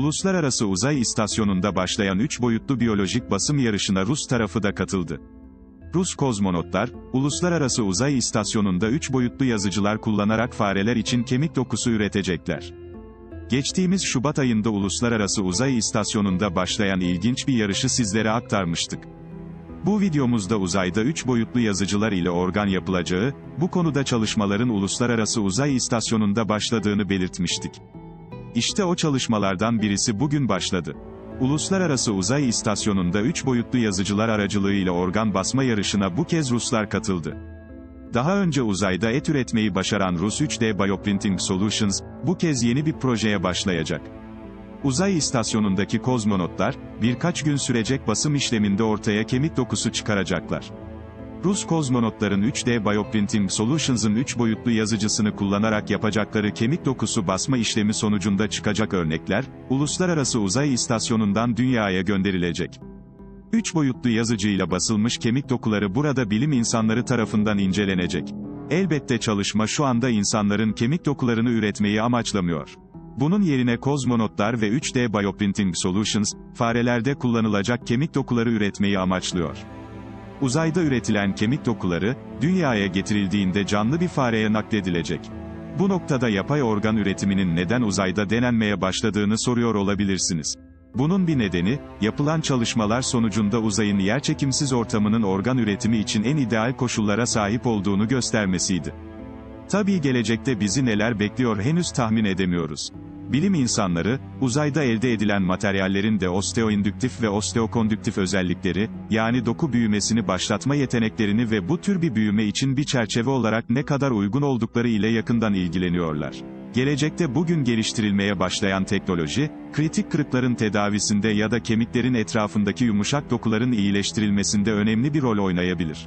Uluslararası Uzay İstasyonu'nda başlayan 3 boyutlu biyolojik basım yarışına Rus tarafı da katıldı. Rus kozmonotlar, Uluslararası Uzay İstasyonu'nda 3 boyutlu yazıcılar kullanarak fareler için kemik dokusu üretecekler. Geçtiğimiz Şubat ayında Uluslararası Uzay İstasyonu'nda başlayan ilginç bir yarışı sizlere aktarmıştık. Bu videomuzda uzayda 3 boyutlu yazıcılar ile organ yapılacağı, bu konuda çalışmaların Uluslararası Uzay İstasyonu'nda başladığını belirtmiştik. İşte o çalışmalardan birisi bugün başladı. Uluslararası Uzay İstasyonu'nda 3 boyutlu yazıcılar aracılığıyla organ basma yarışına bu kez Ruslar katıldı. Daha önce uzayda et üretmeyi başaran Rus 3D Bioprinting Solutions, bu kez yeni bir projeye başlayacak. Uzay istasyonundaki kozmonotlar, birkaç gün sürecek basım işleminde ortaya kemik dokusu çıkaracaklar. Rus kozmonotların 3D Bioprinting Solutions'ın 3 boyutlu yazıcısını kullanarak yapacakları kemik dokusu basma işlemi sonucunda çıkacak örnekler, Uluslararası Uzay İstasyonu'ndan dünyaya gönderilecek. 3 boyutlu yazıcıyla basılmış kemik dokuları burada bilim insanları tarafından incelenecek. Elbette çalışma şu anda insanların kemik dokularını üretmeyi amaçlamıyor. Bunun yerine kozmonotlar ve 3D Bioprinting Solutions, farelerde kullanılacak kemik dokuları üretmeyi amaçlıyor. Uzayda üretilen kemik dokuları, dünyaya getirildiğinde canlı bir fareye nakledilecek. Bu noktada yapay organ üretiminin neden uzayda denenmeye başladığını soruyor olabilirsiniz. Bunun bir nedeni, yapılan çalışmalar sonucunda uzayın yerçekimsiz ortamının organ üretimi için en ideal koşullara sahip olduğunu göstermesiydi. Tabii gelecekte bizi neler bekliyor henüz tahmin edemiyoruz. Bilim insanları, uzayda elde edilen materyallerin de osteoindüktif ve osteokondüktif özellikleri, yani doku büyümesini başlatma yeteneklerini ve bu tür bir büyüme için bir çerçeve olarak ne kadar uygun oldukları ile yakından ilgileniyorlar. Gelecekte bugün geliştirilmeye başlayan teknoloji, kritik kırıkların tedavisinde ya da kemiklerin etrafındaki yumuşak dokuların iyileştirilmesinde önemli bir rol oynayabilir.